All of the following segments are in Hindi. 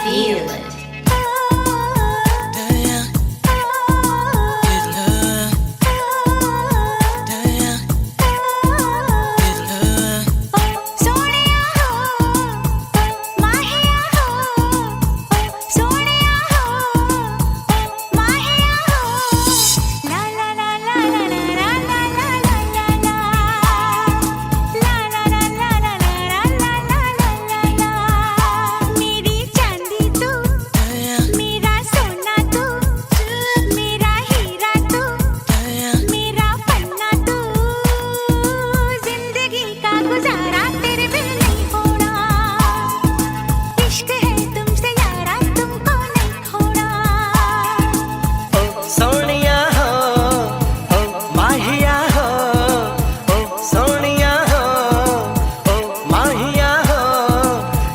Feel it.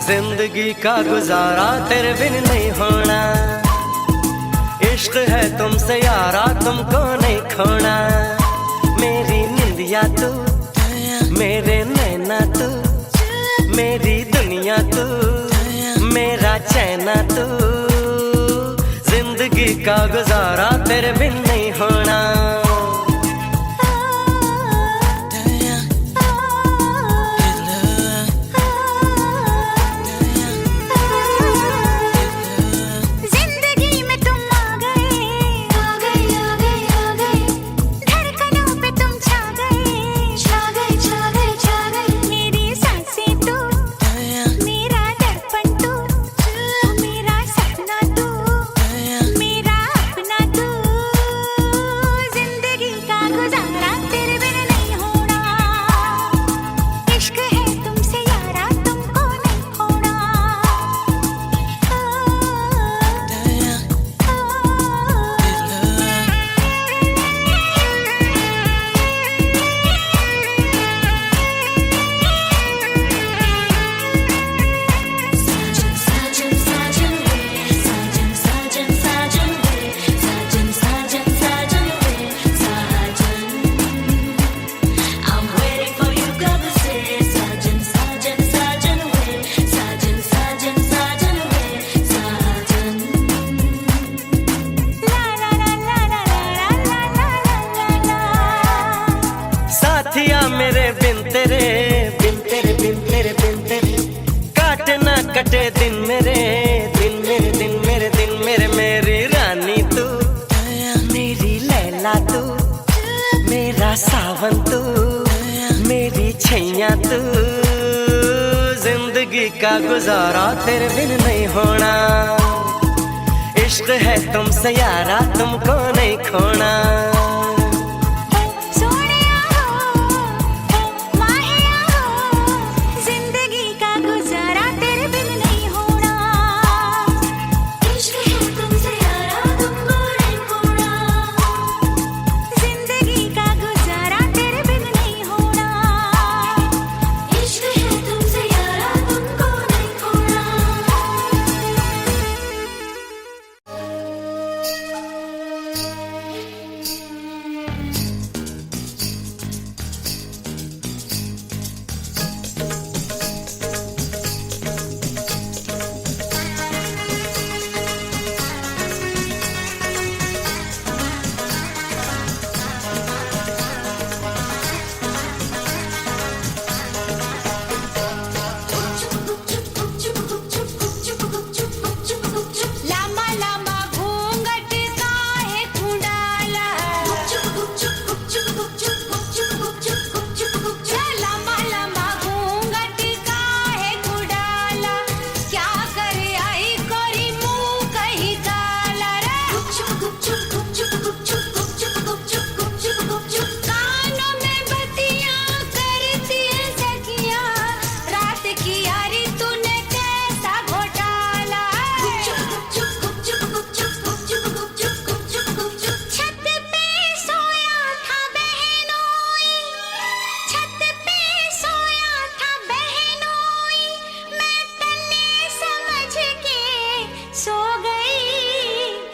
जिंदगी का गुजारा तेरे बिन नहीं होना। इश्क है तुमसे यारा तुमको नहीं खोना। मेरी निंदिया तू, मेरे नैना तू, मेरी दुनिया तू, मेरा चैना तू। जिंदगी का गुजारा तेरे बिन नहीं होना। मेरे बिन तेरे बिन तेरे बिन तेरे बिन तेरे काटे ना कटे दिन मेरे दिन मेरे दिन मेरे दिन मेरे। मेरी रानी तू, मेरी लैला तू, मेरा सावन तू, मेरी छैया तू। जिंदगी का गुजारा तेरे बिन नहीं होना। इश्क है तुमसे यारा तुमको नहीं खोना।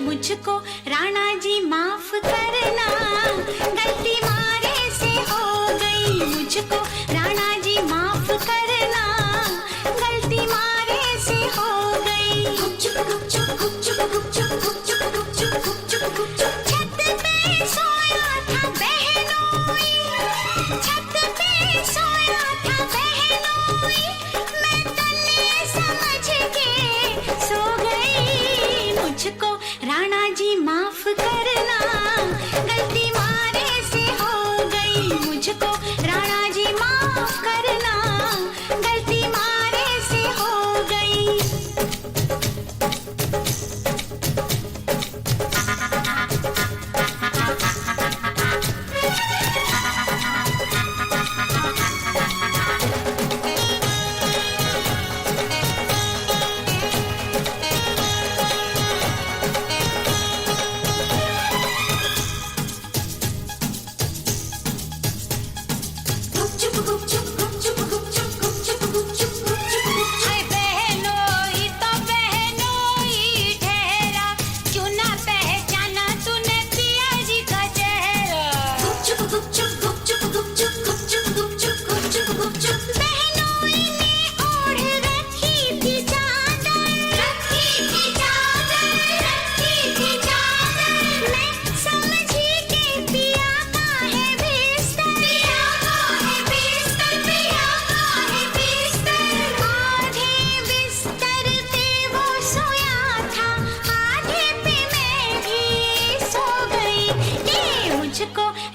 मुझको राणा जी माँ जी माफ करना, गलती मारे से हो गई मुझको। राणा जी माफ करना, गलती मारे से हो गई।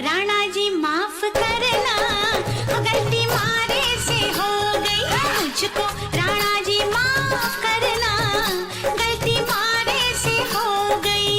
राणा जी माफ करना, गलती मारे से हो गई मुझको। राणा जी माफ करना, गलती मारे से हो गई।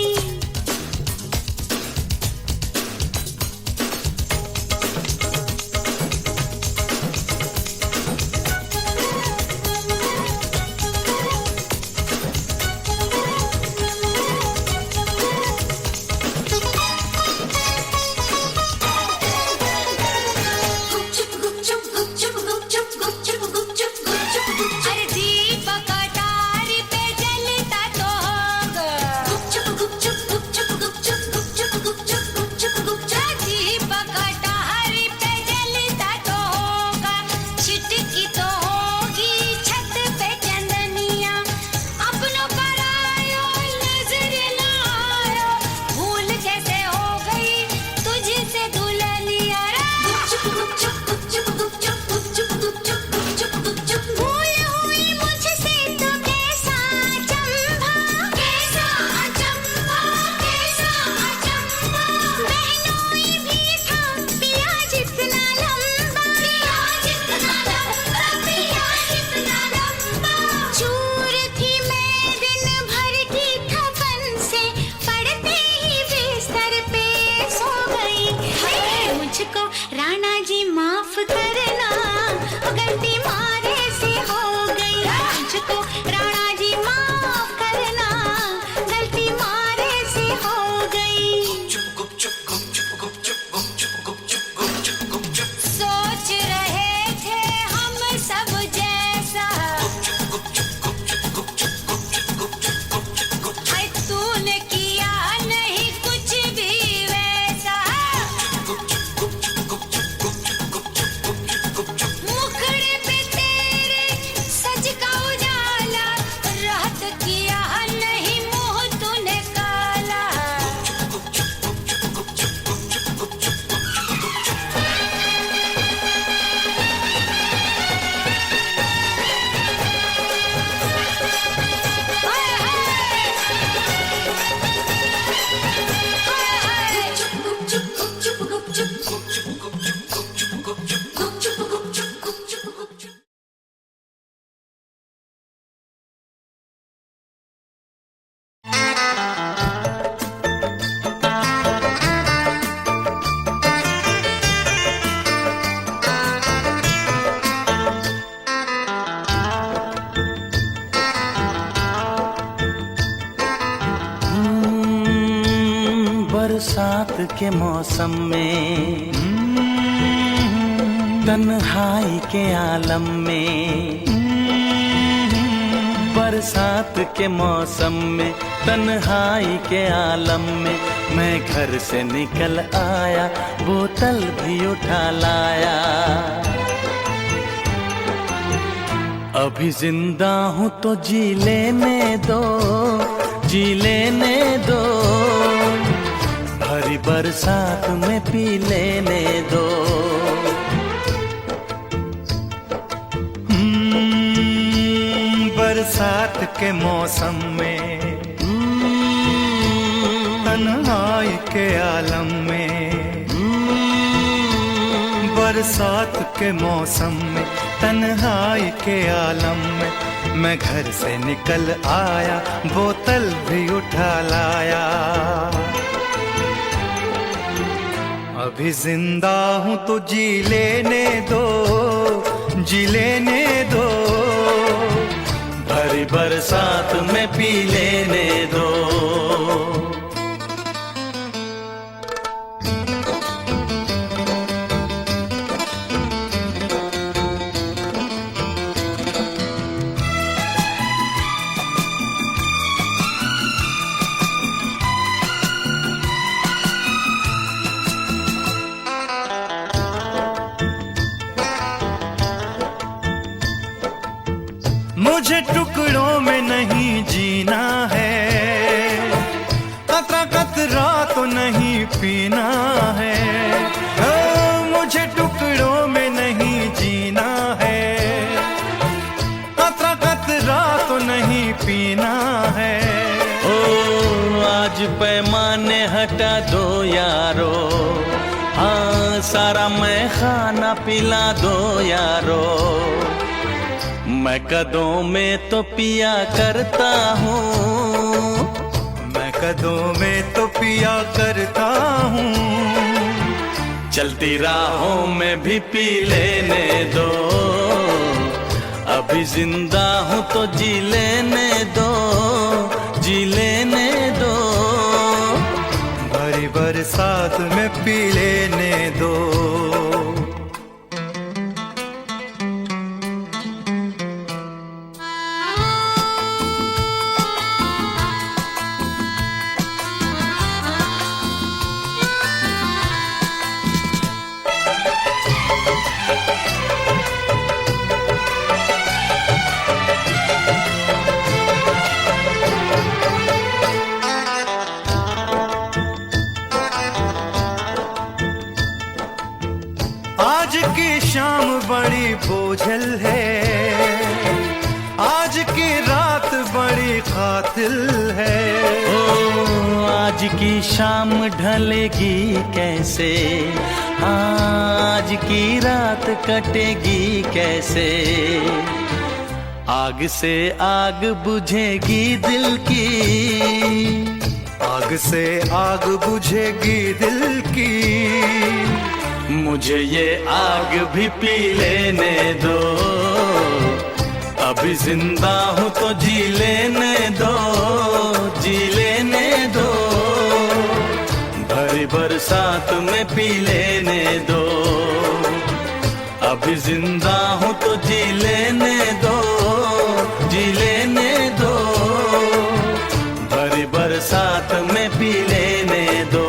राणा जी माफ करना, गलती मारे से हो गई मुझको। राणा जी माफ करना, गलती मारे से हो गई। सोच रहे थे हम सब जैसा, तूने किया नहीं कुछ भी वैसा। मुखड़े पे तेरे सच का उजाला, रात किया नहीं मुंह तूने काला। बरसात के मौसम में, तन्हाई के आलम में, बरसात के मौसम में, तन्हाई के आलम में, मैं घर से निकल आया, बोतल भी उठा लाया। अभी जिंदा हूँ तो जी लेने दो, जी लेने दो, भरी बरसात में पी लेने दो। बरसात के मौसम में, तन्हाई के आलम में, बरसात के मौसम में, तन्हाई के आलम में मैं घर से निकल आया, बोतल भी उठा लाया। अभी जिंदा हूँ तो जी लेने दो, जी लेने दो, भरी बरसात में पी लेने दो। मुझे टुकड़ों में नहीं जीना है, कतरा कतरा तो नहीं पीना है। मुझे टुकड़ों में नहीं जीना है, कतरा कतरा तो नहीं पीना है। ओ आज पैमाने हटा दो यारो, हाँ सारा मैं खाना पिला दो यारो। मैं कदों में तो पिया करता हूँ, मैं कदों में तो पिया करता हूँ। चलती राहों में भी पी लेने दो, अभी जिंदा हूँ तो जी लेने दो, जी लेने दो। भरी बरसात में पी लेने दो। आज की शाम बड़ी बोझल है, आज की रात बड़ी कातिल है। ओ आज की शाम ढलेगी कैसे, आज की रात कटेगी कैसे। आग से आग बुझेगी दिल की, आग से आग बुझेगी दिल की। मुझे ये आग भी पी लेने दो, अभी जिंदा हूँ तो जी लेने दो, जी लेने दो। भरी बरसात में पी लेने दो, अभी जिंदा हूँ तो जी लेने दो, जी लेने दो। भरी बरसात में पी लेने दो।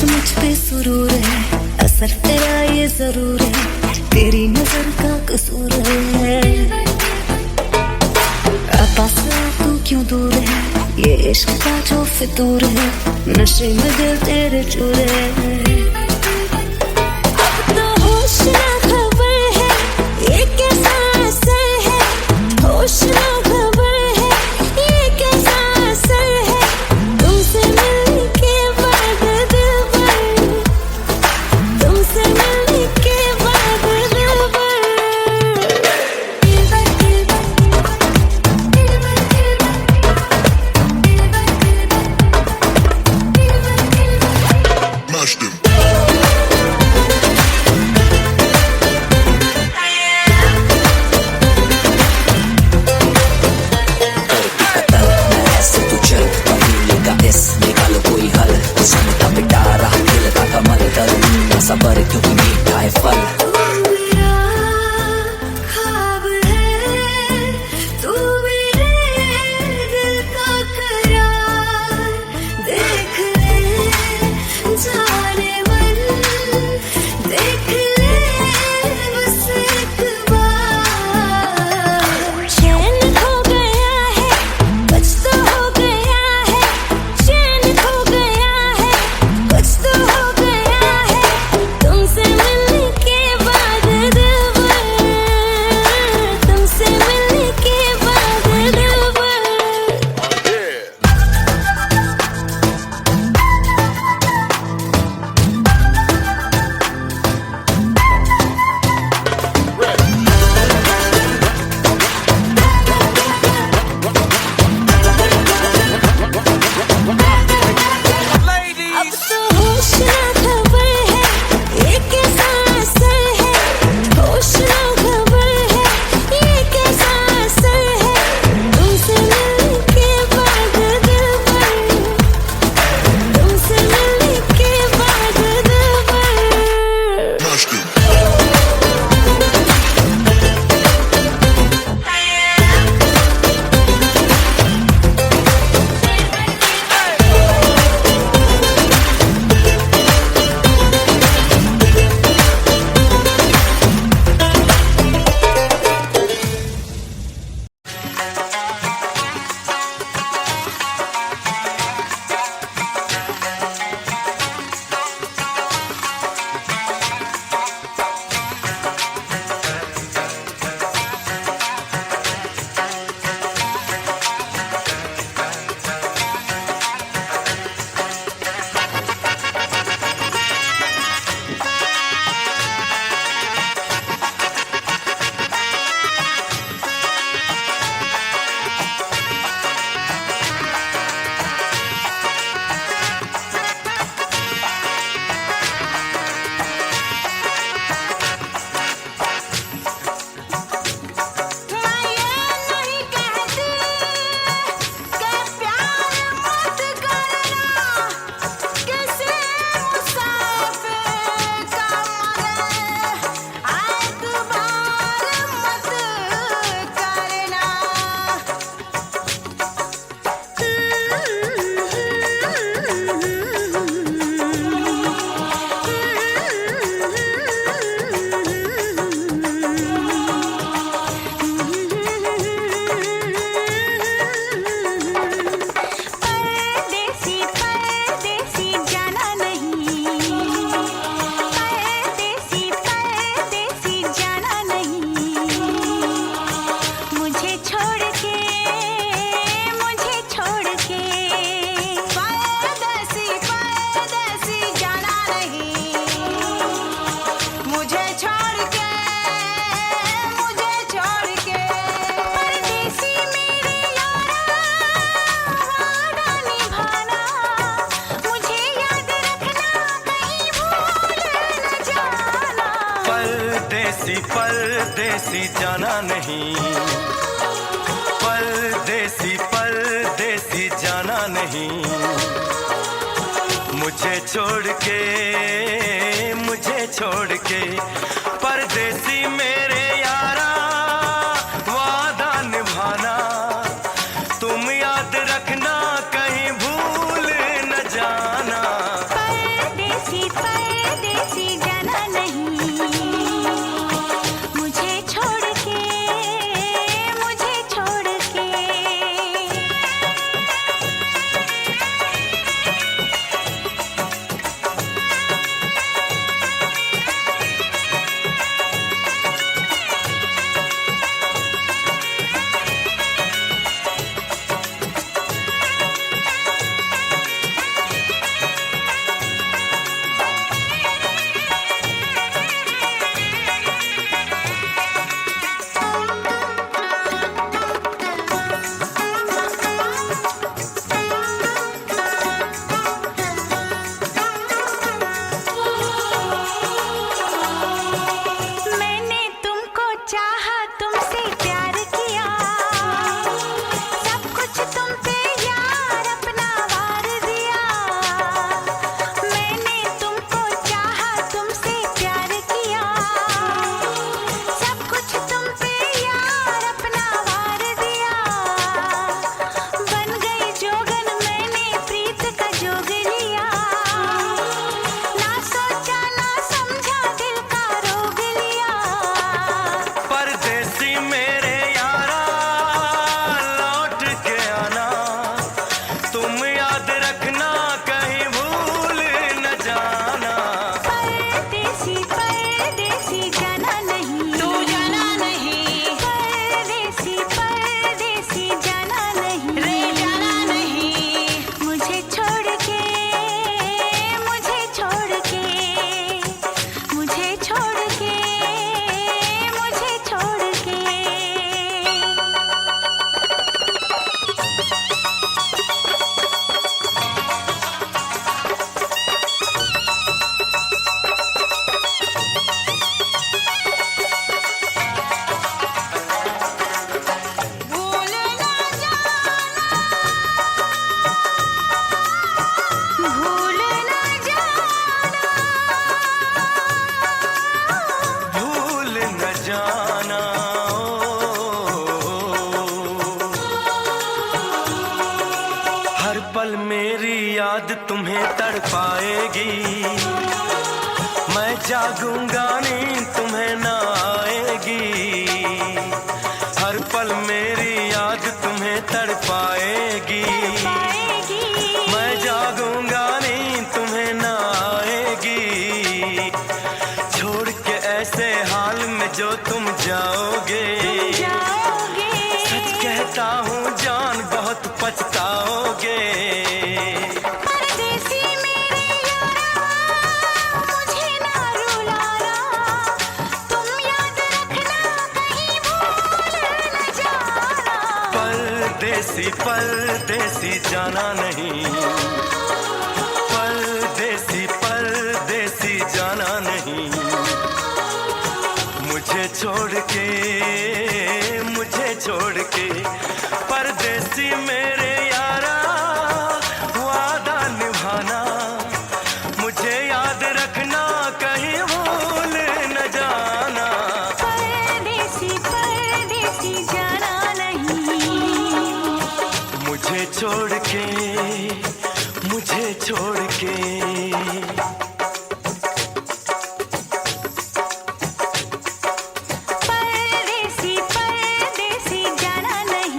मुझ पे सुरूर है, असर तेरा ये जरूर है, तेरी नजर का कसूर है। पास तू क्यों दूर है, ये इश्क का जो फितूर है, नशे में दिल तेरे चूर है। अब तो होश ना खबर है, ये कैसा असर है, होश ना खबर है, ये कैसा असर है। तुमसे मिलने के बाद दिल भर, तुमसे मिलने के बाद दिल भर। Mashed him. छोड़ के, मुझे छोड़ के। परदेसी मेरे यारा वादा निभाना, मुझे याद रखना कहीं भूल न जाना। परदेसी परदेसी जाना नहीं, परदेसी परदेसी जाना नहीं, मुझे छोड़ के, मुझे छोड़ के। परदेसी मेरे यारा वादा निभाना, तुम याद रखना कहीं भूल न जाना। परदेसी परदेसी जाना नहीं, मुझे छोड़ के, मुझे छोड़ के। मैंने तुमको चाहा, तुमसे प्यार किया, सब कुछ तुम पे यार अपना वार दिया। मैंने तुमको चाहा, तुमसे प्यार किया, सब कुछ तुम पे यार अपना वार दिया। बन गई जोगन मैंने प्रीत का जोग लिया, ना सोचा ना समझा दिल का रोग लिया। परदेसी मेरे यारा लौट के आना, तुम याद रखना कहीं भूल न जाना। परदेसी परदेसी जाना नहीं, तू जाना नहीं। परदेसी परदेसी जाना नहीं, रे जाना नहीं। मुझे छोड़ के, मुझे छोड़ के, मुझे छोड़ के, मुझे छोड़ के। भूल ना जाना, भूल ना जाना। भूल न जाना हर पल मेरी याद तुम्हें तड़पाएगी, मैं जागूंगा नींद तुम्हें ना आएगी। हर पल मेरी याद तुम्हें तड़पाएगी, पाएगी मैं जागूंगा नींद तुम्हें ना आएगी। छोड़ के ऐसे हाल में जो तुम जाओगे, जाओगे। सच कहता हूँ जान बहुत पछताओगे। परदेसी मेरे यारा मुझे ना रुलाना, तुम याद रखना कहीं भूल न जाना। परदेसी परदेसी जाना नहीं, परदेसी परदेसी जाना नहीं, मुझे छोड़ के, मुझे छोड़ के। परदेसी मेरे यारा वादा निभाना, मुझे याद रखना कहीं भूल न जाना। परदेसी परदेसी जाना नहीं, मुझे छोड़ के, मुझे छोड़ के। परदेसी परदेसी जाना नहीं।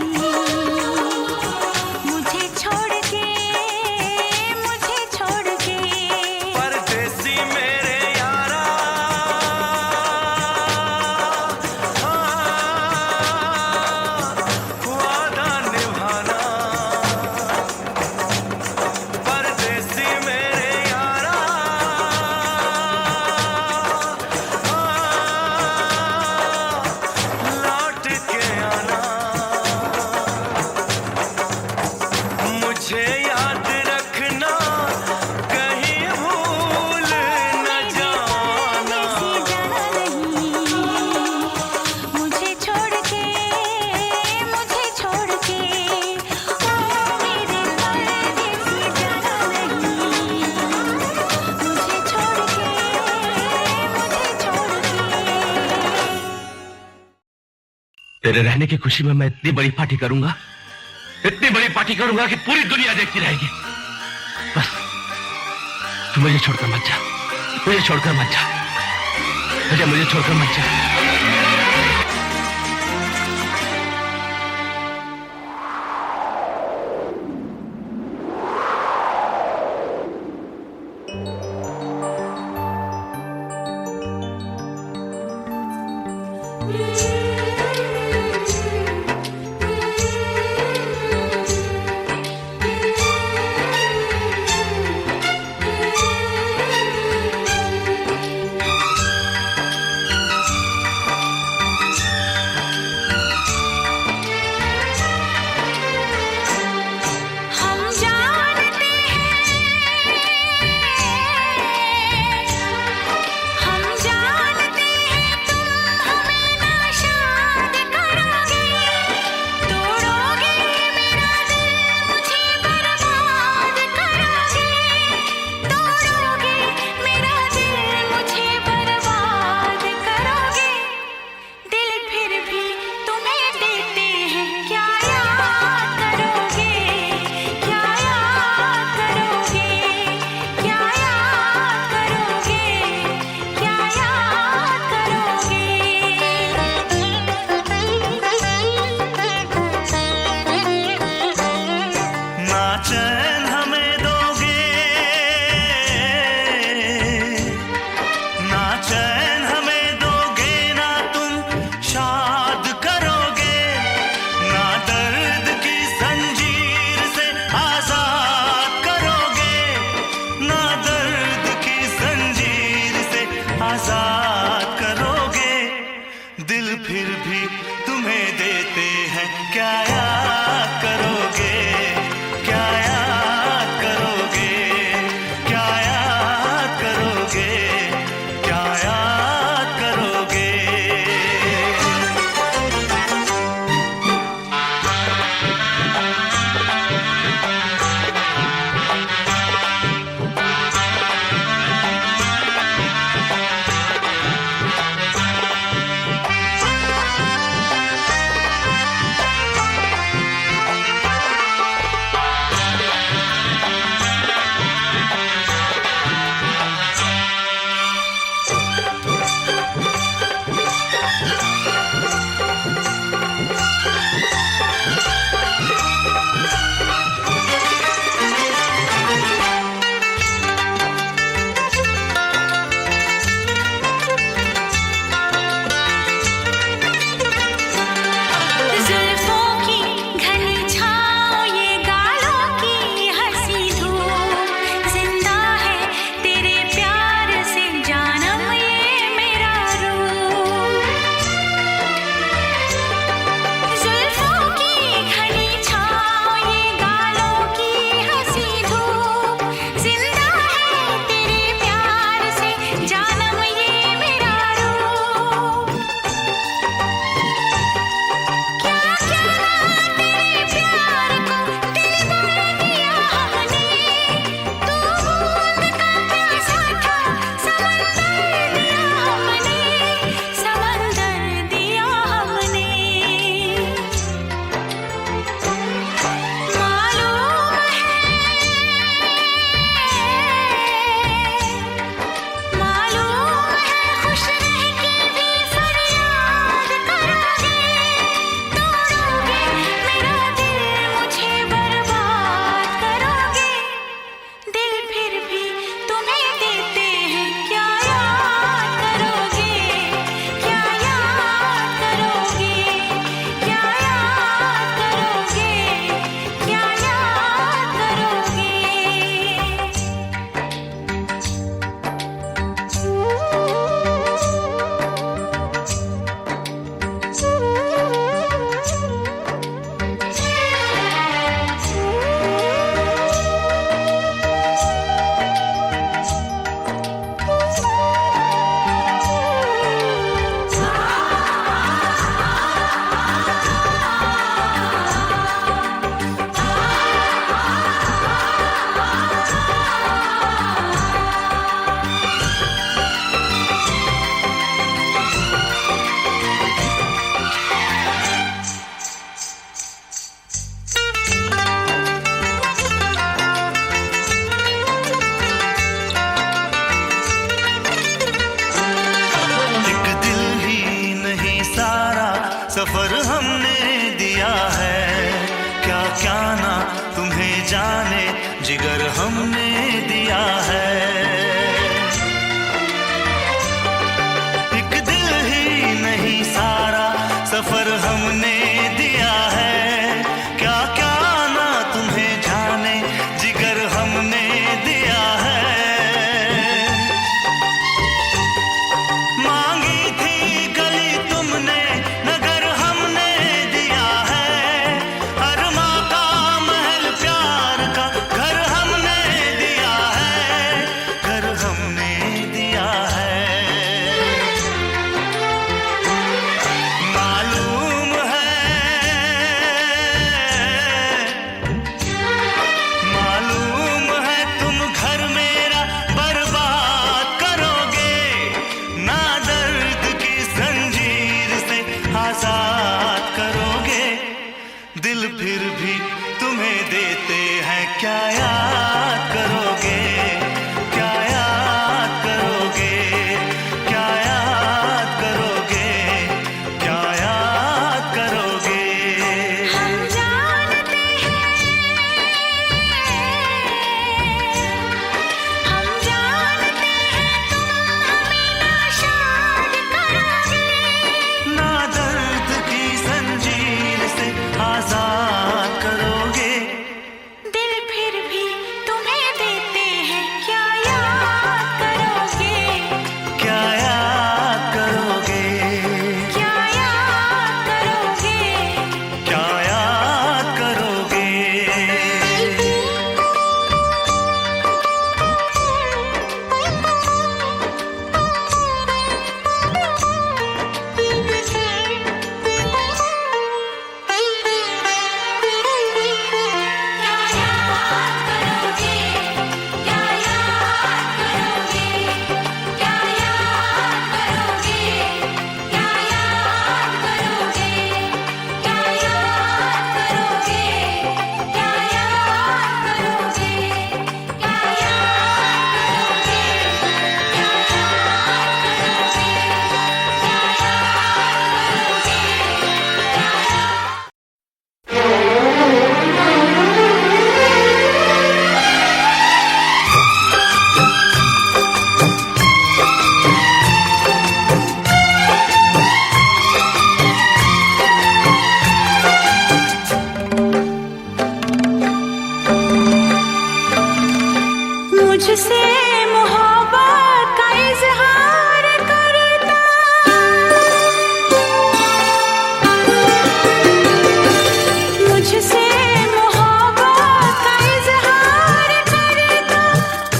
तेरे रहने की खुशी में मैं इतनी बड़ी पार्टी करूंगा कि पूरी दुनिया देखती रहेगी। बस तू मुझे छोड़कर मत जा, मुझे छोड़कर मत जा, मुझे छोड़कर मत जा। सफर हमने दिया है, क्या क्या ना तुम्हें जाने जिगर हमने दिया है। एक दिल ही नहीं सारा सफर हमने दिया है, क्या क्या ना तुम्हें जाने जिगर हमने दिया है। मांगी थी गली तुमने नगर हमने दिया है, हर माँ का महल प्यार का घर हमने दिया है, घर हमने दिया है। मालूम है तुम घर मेरा बर्बाद करोगे, ना दर्द की जंजीर से आजाद करोगे। दिल फिर भी तुम्हें देते हैं, क्या याद करोगे, क्या याद करोगे, क्या याद करोगे, क्या याद करोगे। हम जानते हैं तुम हमें नाशाद करोगे, ना दर्द की जंजीर से आजाद करोगे। दिल फिर भी तुम्हें देते हैं, क्या याद करोगे, क्या याद करोगे, क्या याद करोगे। क्या याद करोगे। मुझसे मोहब्बत का इजहार करता, मुझसे मोहब्बत का इजहार करता,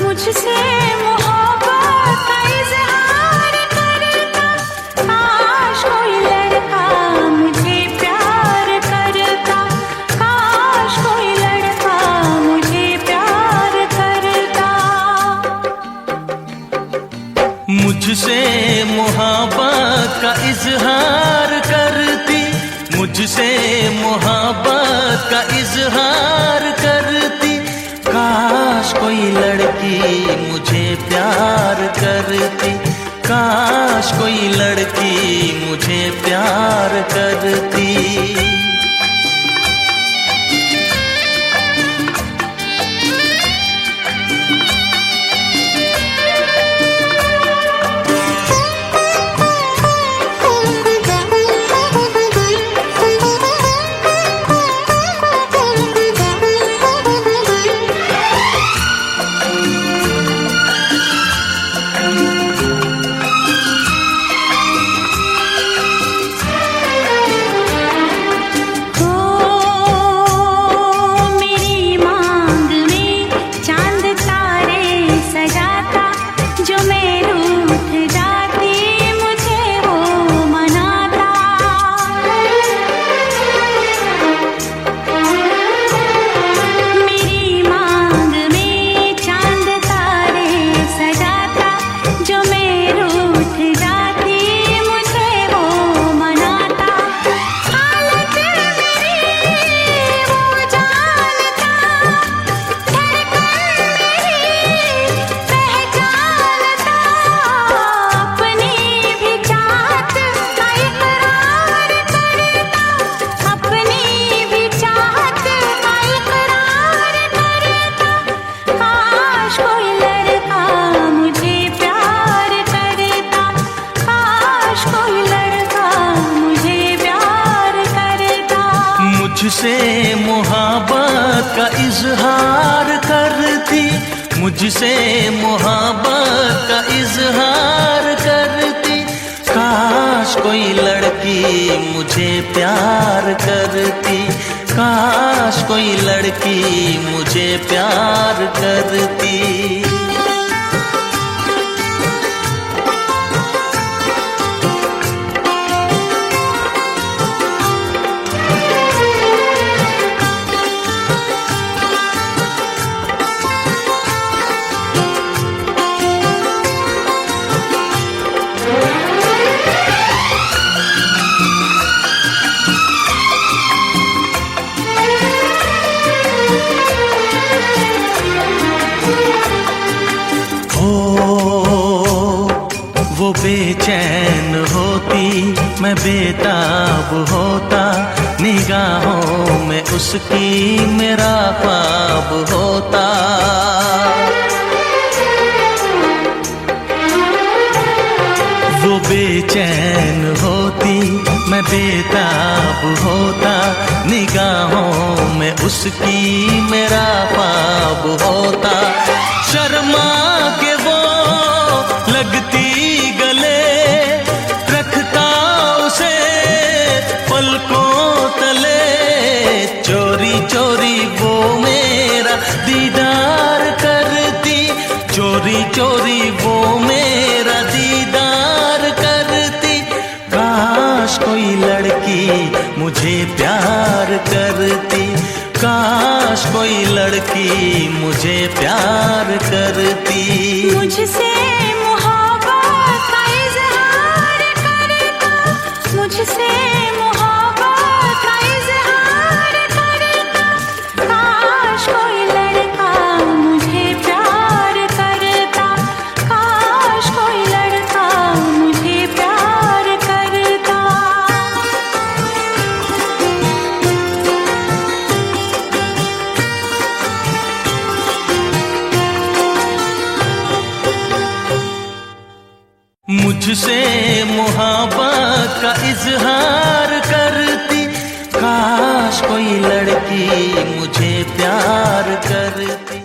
मुझसे मोहब्बत का इजहार करता। काश कोई लड़का मुझे प्यार करता, काश कोई लड़का मुझे प्यार करता। मुझसे मोहब्बत का इजहार करती, मुझसे मोहब्बत का इजहार करती। काश कोई लड़की मुझे प्यार करती, काश कोई लड़की मुझे प्यार करती। मुझसे मोहब्बत का इजहार करती, मुझसे मोहब्बत का इजहार करती। काश कोई लड़की मुझे प्यार करती, काश कोई लड़की मुझे प्यार करती। वो बेचैन होती, मैं बेताब होता, निगाहों में उसकी मेरा ख्वाब होता। वो बेचैन होती, मैं बेताब होता, निगाहों में उसकी मेरा ख्वाब होता। शर्मा के वो लगती गले, रखता उसे पलकों तले। चोरी चोरी वो मेरा दीदार करती, चोरी चोरी वो मेरा दीदार करती। काश कोई लड़की मुझे प्यार करती, काश कोई लड़की मुझे प्यार करती। मुझसे मोहब्बत का इजहार करता, मुझसे मोहब्बत का इजहार करता। काश कोई लड़का मुझे प्यार करता, काश कोई लड़का मुझे प्यार करता। मुझसे मोहब्बत का इजहार करती, काश कोई लड़की मुझे प्यार करती।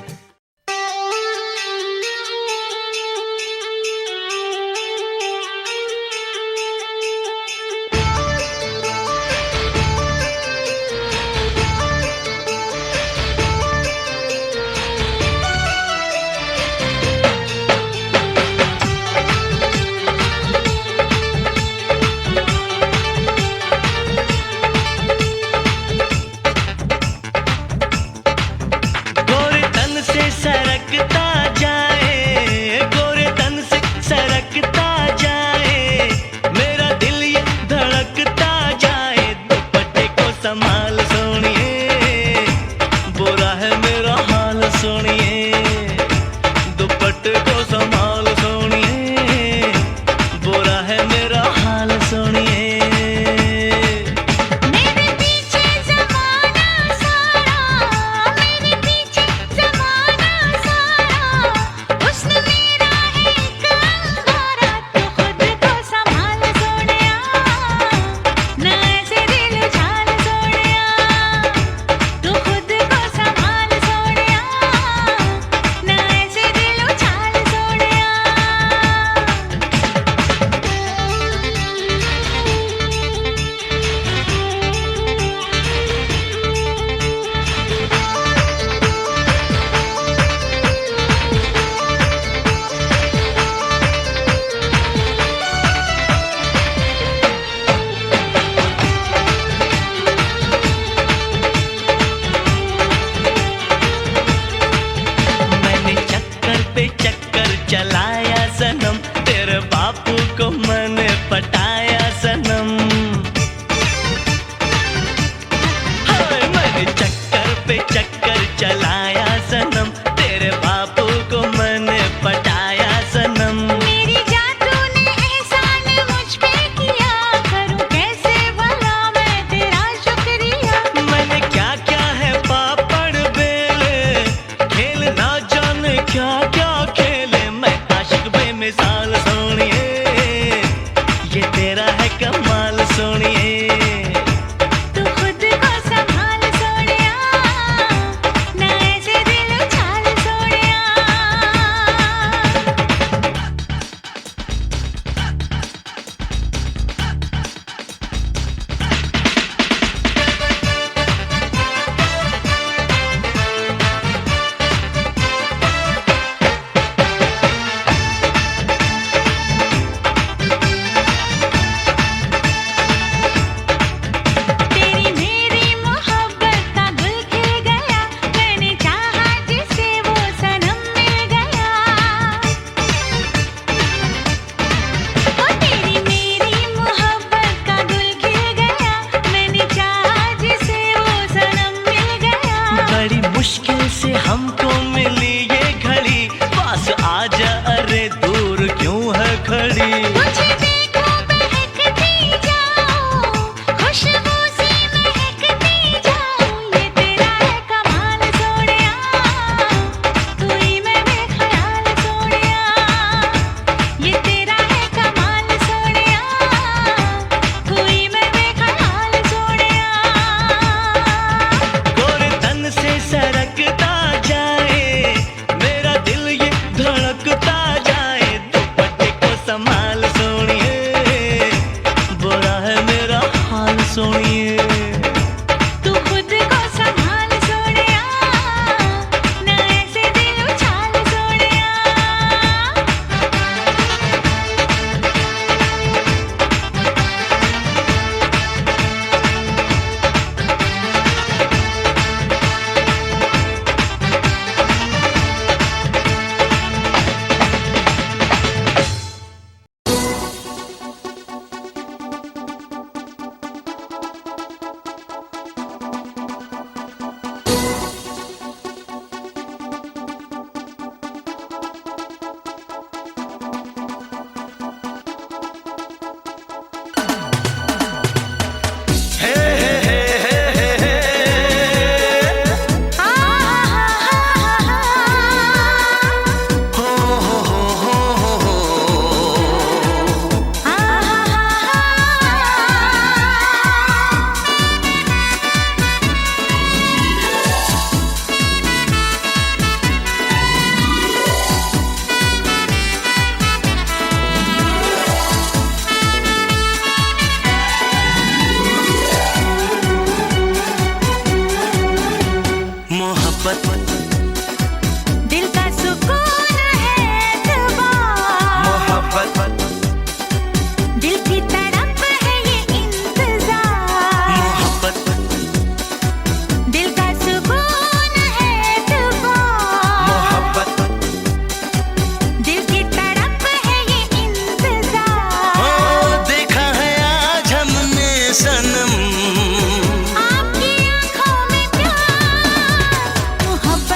सोनिए। तू खुद को संभाल सोनिया, ना ऐसे दिल उछाल सोनिया। मोहब्बत दिल का सुकून है एतबार, मोहब्बत दिल की तड़प है ये इंतजार। मोहब्बत दिल का सुकून है एतबार, मोहब्बत दिल की तड़प है ये इंतजार। ओ देखा है आज हमने सनम, आपकी आँखों में प्यार, मोहब्बत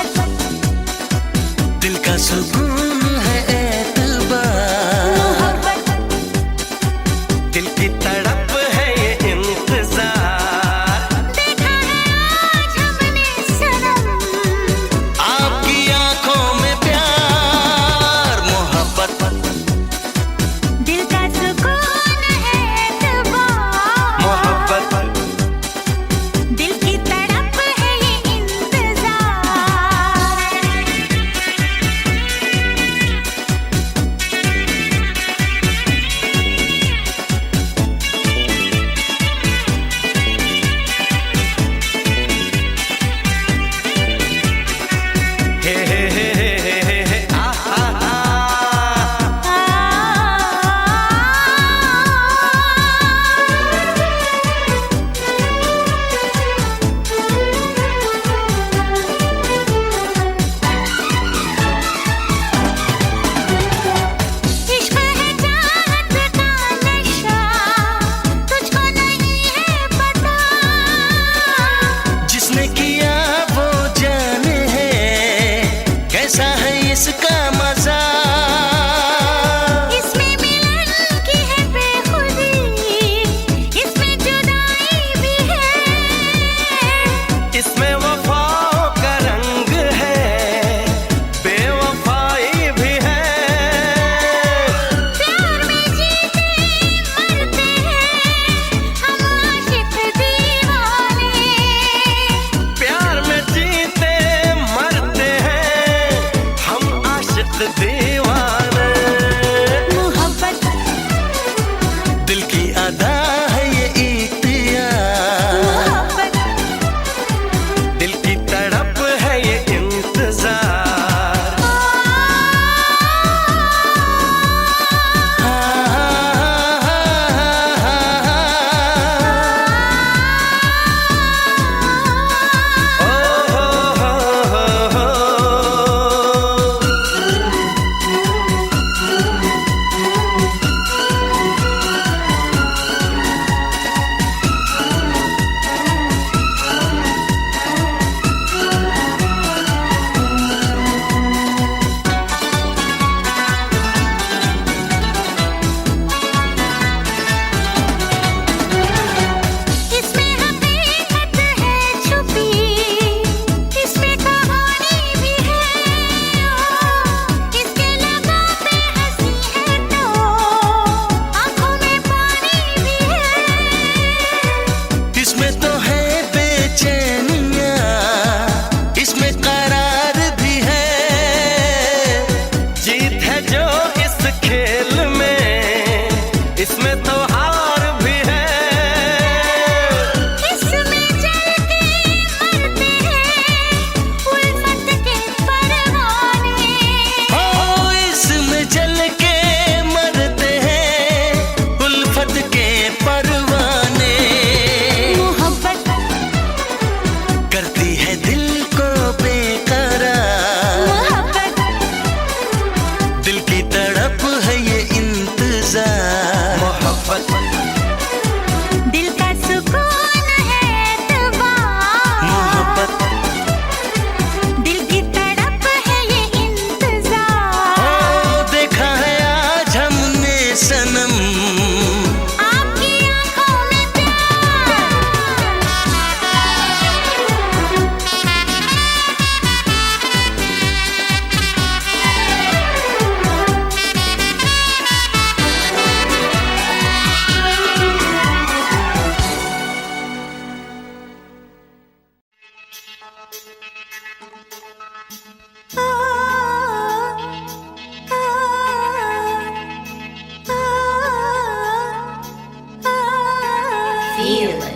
Feel it.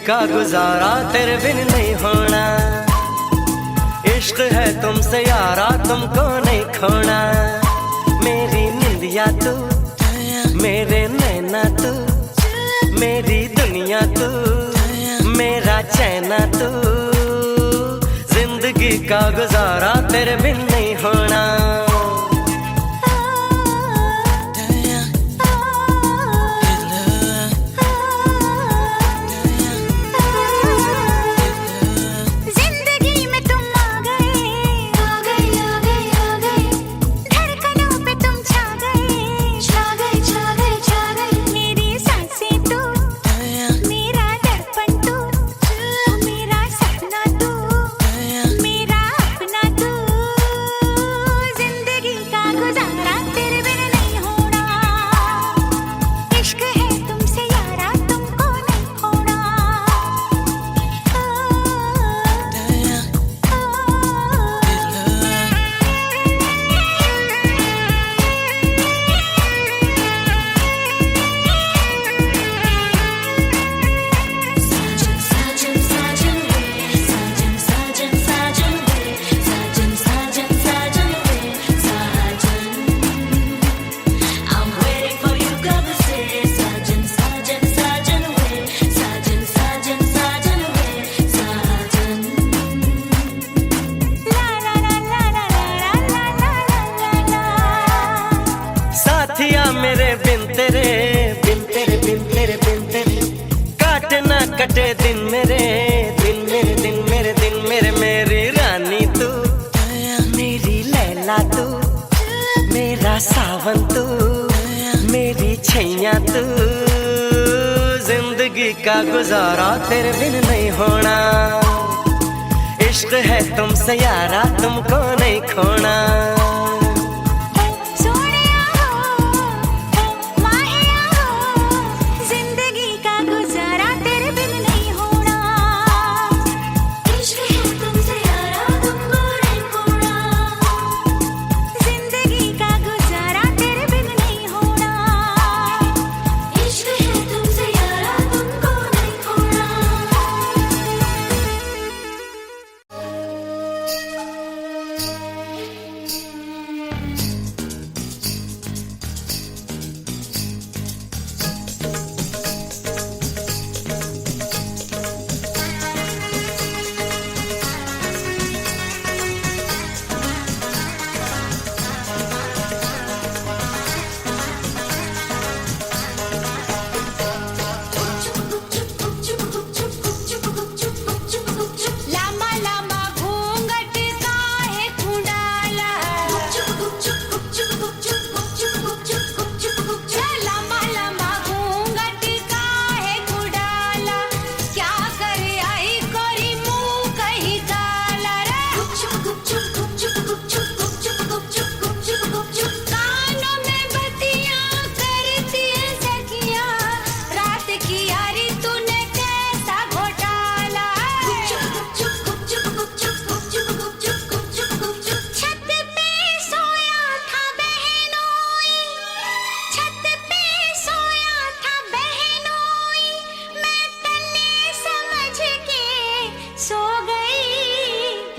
का गुजारा तेरे बिन नहीं होना, इश्क है तुमसे यारा तुमको नहीं खोना। मेरी निंदिया तू, मेरे नैना तू, मेरी दुनिया तू, मेरा चैना तू, जिंदगी का गुजारा तेरे बिन नहीं होना। मेरे बिन तेरे बिन तेरे बिन तेरे बिन तेरे काटे ना कटे दिन मेरे दिन मेरे दिन मेरे दिन मेरे मेरी रानी तू, मेरी लैला तू, मेरा सावन तू, मेरी छैया तू, जिंदगी का गुजारा तेरे बिन नहीं होना। इश्क है तुमसे यारा तुमको नहीं खोना।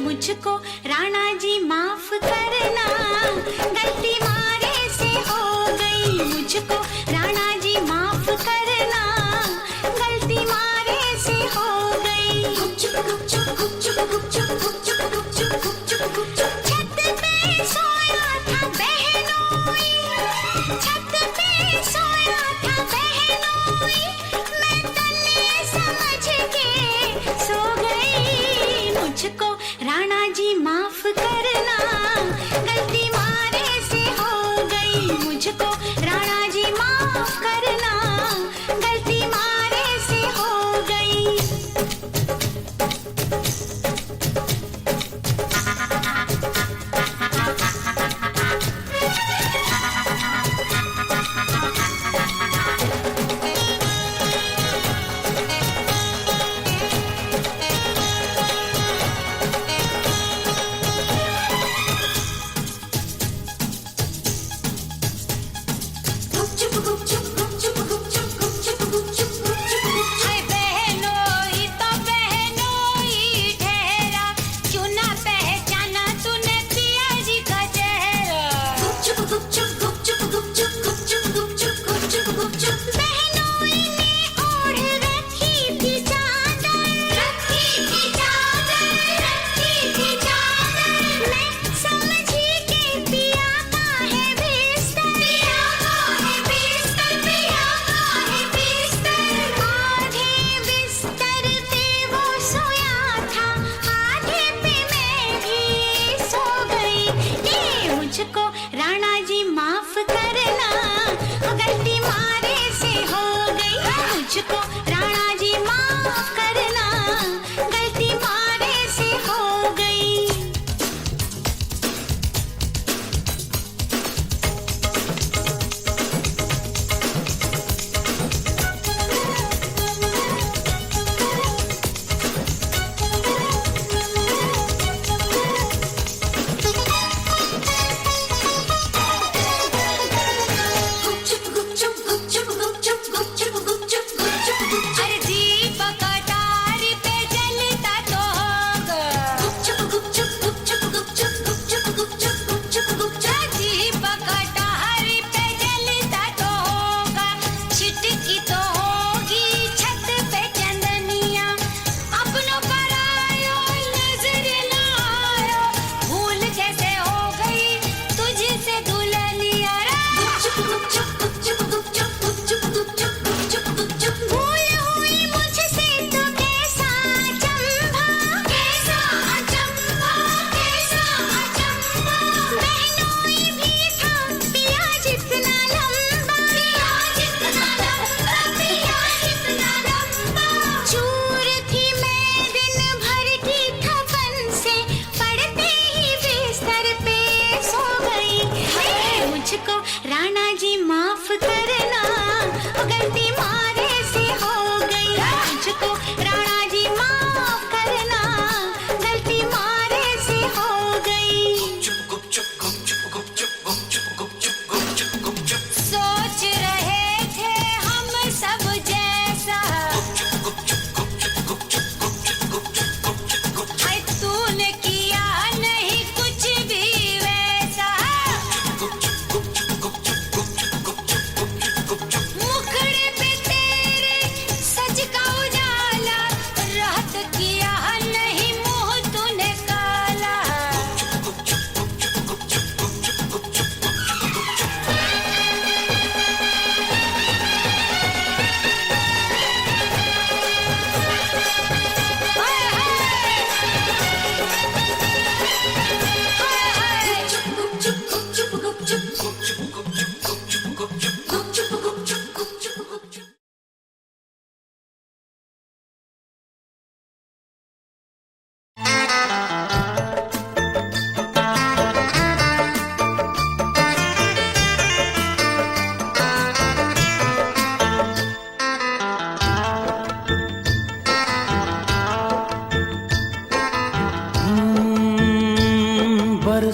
मुझको राणा जी माफ करना, गलती मारे से हो गई। मुझको राणा जी माफ करना, गलती मारे से हो गई।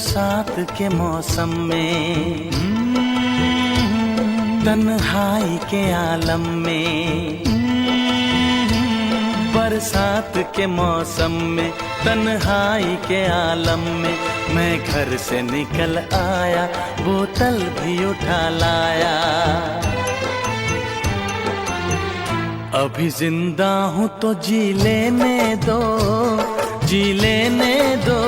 बरसात के मौसम में, तन्हाई के आलम में, बरसात के मौसम में, तन्हाई के आलम में, मैं घर से निकल आया, बोतल भी उठा लाया। अभी जिंदा हूँ तो जी लेने दो, जी लेने दो,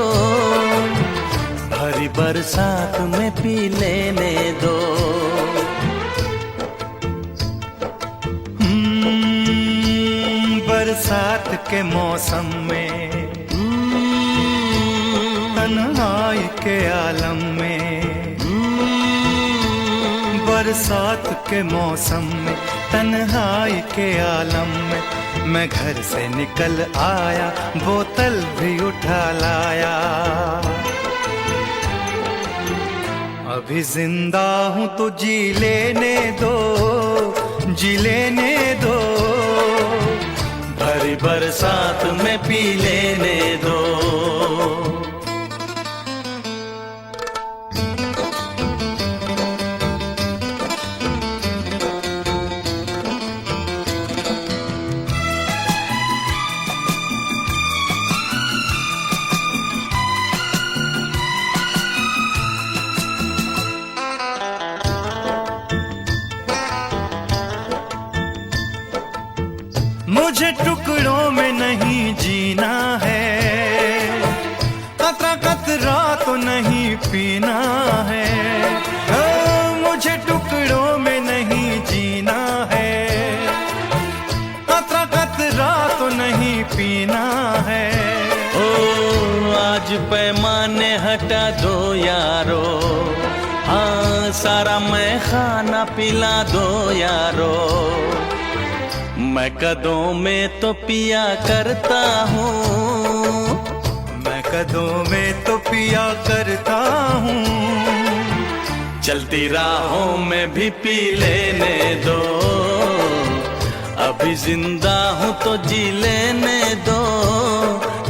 भरी बरसात में पी लेने दो। बरसात के मौसम में, तन्हाई के आलम में, बरसात के मौसम में, तन्हाई के आलम में, मैं घर से निकल आया, बोतल भी उठा लाया। अभी जिंदा हूँ तो जी लेने दो, जी लेने दो, भरी बरसात में पी लेने दो। मुझे टुकड़ों में नहीं जीना है, कतरा कतरा तो नहीं पीना है। मुझे टुकड़ों में नहीं जीना है, कतरा कतरा तो नहीं पीना है। ओ आज पैमाने हटा दो यारो, हाँ सारा मैं खाना पिला दो यारो। मैं कदों में तो पिया करता हूँ, मैं कदों में तो पिया करता हूँ, चलती राहों में भी पी लेने दो। अभी जिंदा हूँ तो जी लेने दो,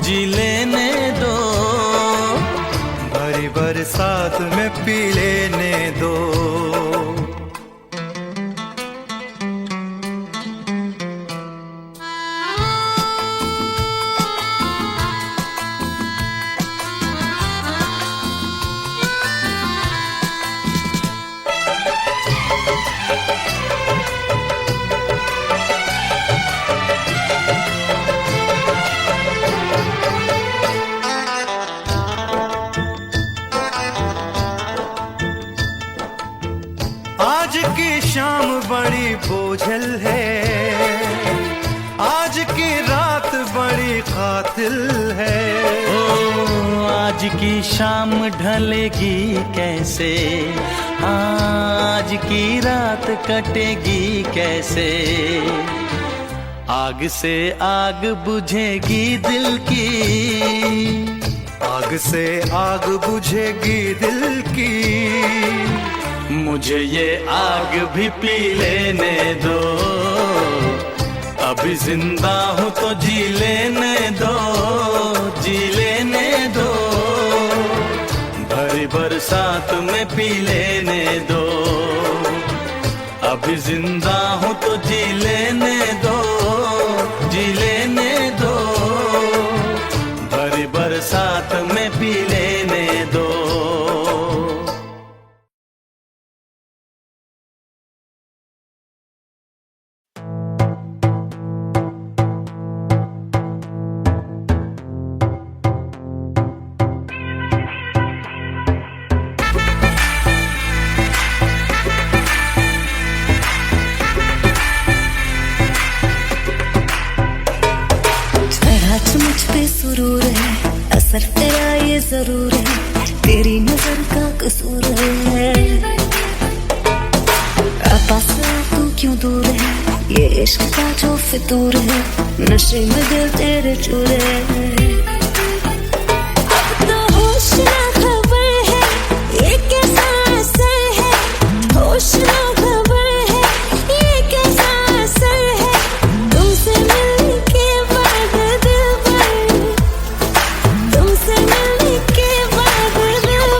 जी लेने दो, भरी बरसात में पी लेने दो। आज की शाम बड़ी बोझल है, आज की रात बड़ी कातिल है। ओ आज की शाम ढलेगी कैसे, आज की रात कटेगी कैसे। आग से आग बुझेगी दिल की, आग से आग बुझेगी दिल की, मुझे ये आग भी पी लेने दो। अभी जिंदा हूँ तो जी लेने दो, जी लेने दो, भरी बरसात में पी लेने दो। अभी जिंदा हूँ तो जी लेने दो, जी लेने दो, भरी बरसात में पी लेने दो। मुझ पे सुरूर है, असर तेरा ये जरूर है, तेरी नजर का कसूर है। पास तू क्यों दूर है, ये इश्क का जो फितूर है, नशे में दिल तेरे चूर है। अब तो होश ना खबर है, ये कैसा असर है, होश ना खबर है, ये कैसा असर है। तुमसे मिलने के बाद दिल भर, तुमसे मिलने के बाद दिल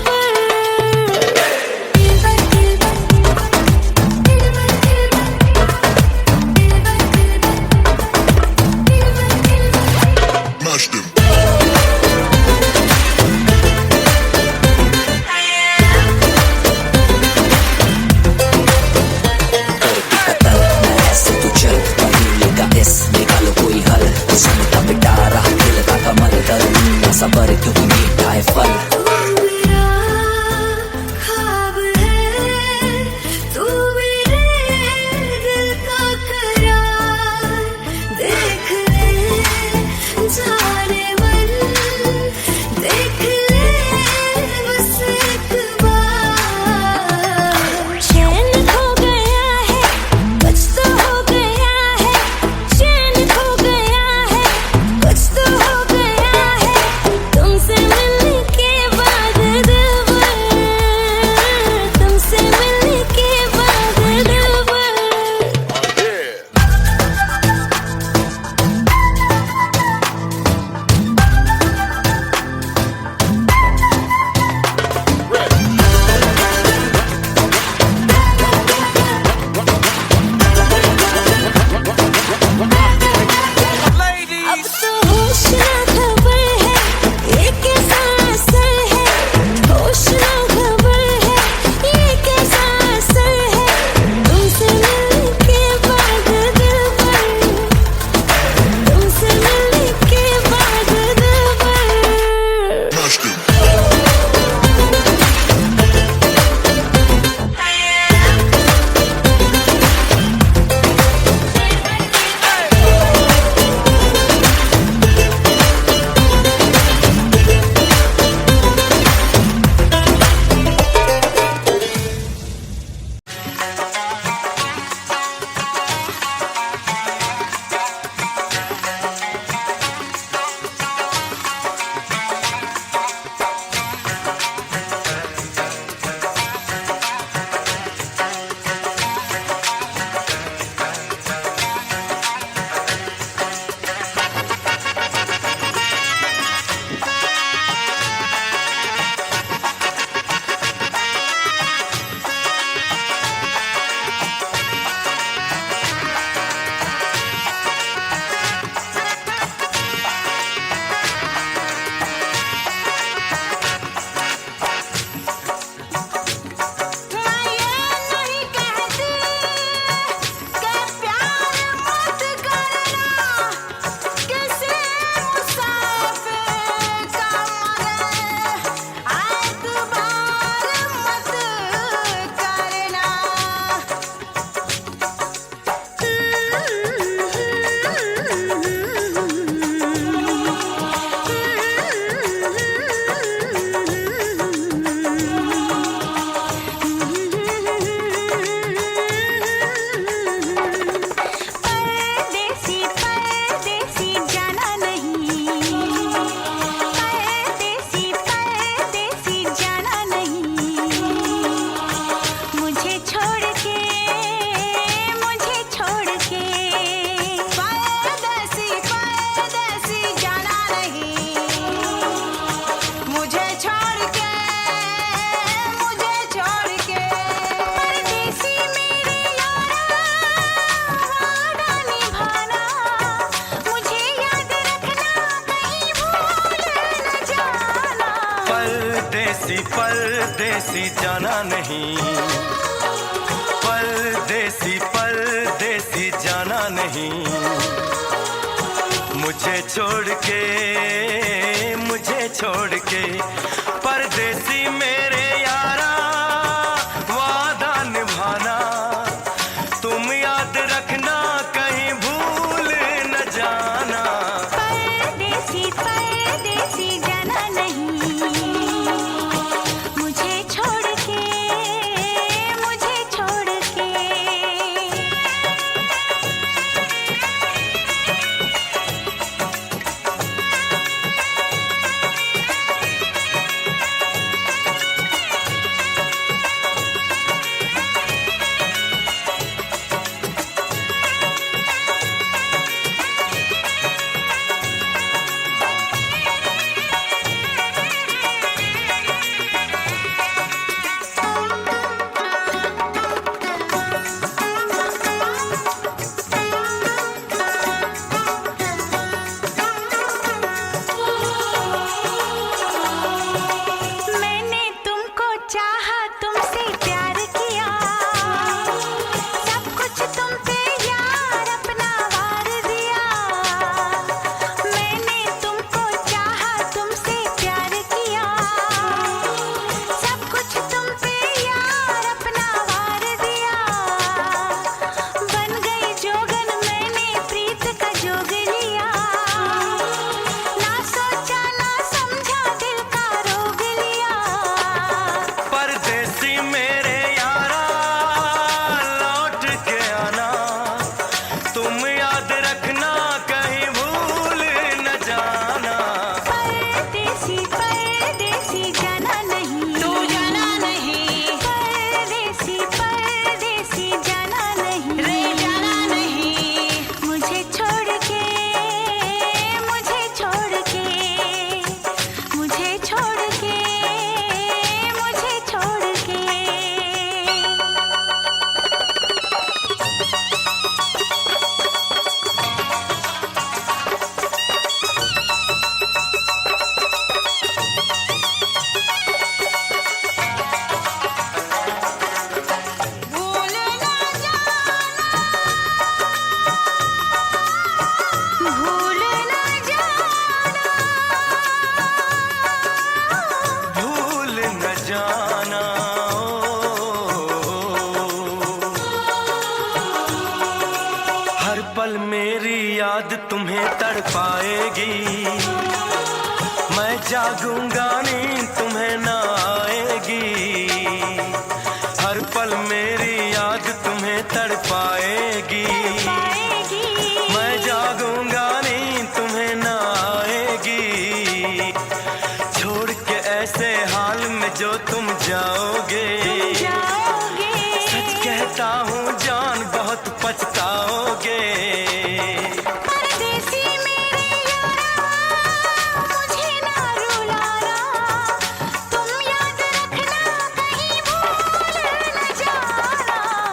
सबर क्योंकि मीठा है फल। तू मेरा ख्वाब है, तू मेरे दिल का करार, देख ले जाने मन, देख ले बस एक बार। चैन खो गया है, कुछ तो हो गया है, चैन खो गया है, कुछ तो हो गया है, तुमसे मिलने के बाद दिलबर, तुमसे मिलने के बाद दिलबर। अब तो होश ना खबर है, ये कैसा असर है, होश ना खबर है, ये कैसा असर है, तुमसे मिलने के बाद दिलबर, तुमसे मिलने के बाद दिलबर। परदेसी परदेसी जाना नहीं, परदेसी परदेसी जाना नहीं, मुझे छोड़ के, मुझे छोड़ के। परदेसी परदेसी जाना नहीं, मुझे छोड़ के, मुझे छोड़ के। परदेसी मेरे यारा वादा निभाना, मुझे याद रखना कहीं भूल न जाना। परदेसी परदेसी जाना नहीं, परदेसी परदेसी जाना नहीं, मुझे छोड़ के, मुझे छोड़ के। परदेसी मेरे यारा वादा निभाना, तुम याद रखना कहीं भूल न जाना। परदेसी परदेसी जाना नहीं, मुझे छोड़ के, मुझे छोड़ के। जागूंगा नींद तुम्हें ना आएगी, हर पल मेरी याद तुम्हें तड़पाएगी। मैं जागूंगा नींद तुम्हें ना आएगी, छोड़ के ऐसे हाल में जो तुम जाओगे। सच कहता हूँ जान बहुत पछताओगे।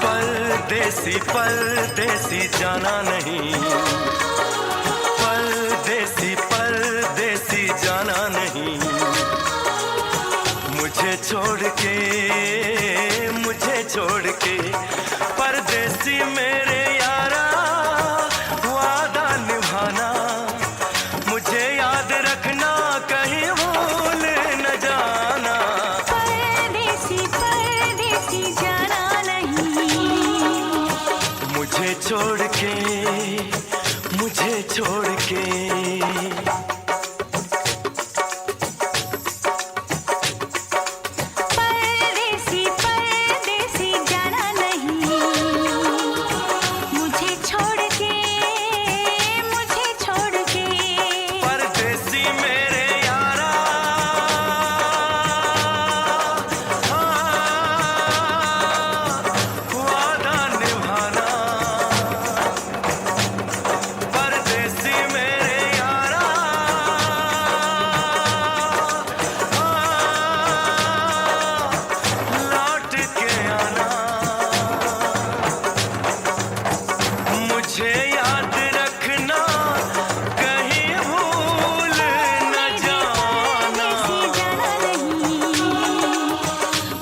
परदेसी परदेसी जाना नहीं, परदेसी परदेसी जाना नहीं, मुझे छोड़ के परदेसी मेरे यारा वादा निभाना, मुझे याद रखना कहीं भूल न जाना। परदेसी परदेसी जाना नहीं, मुझे छोड़ के परदेसी परदेसी जाना नहीं, मुझे छोड़ के परदेसी मेरे यारा वादा निभाना, परदेसी मेरे यारा लौट के आना, मुझे याद रखना कहीं भूल न जाना।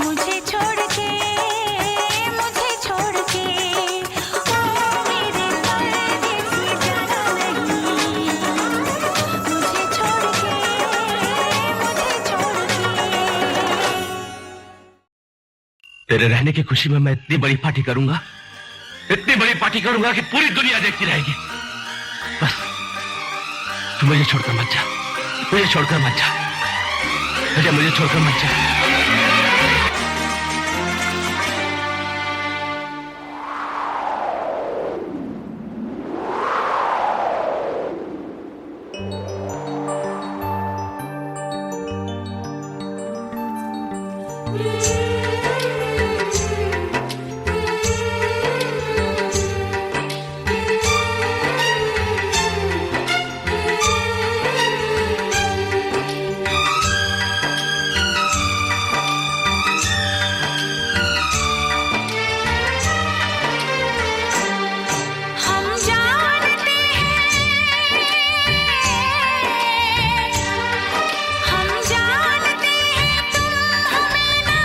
मुझे छोड़ के ओ मेरे परदेसी जाना नहीं, मुझे छोड़ के तेरे रहने की खुशी में मैं इतनी बड़ी पार्टी करूंगा कि पूरी दुनिया देखती रहेगी। बस तू मुझे छोड़कर मत जा, मुझे छोड़कर मत जा। हम जानते हैं तुम हमें ना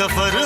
सफर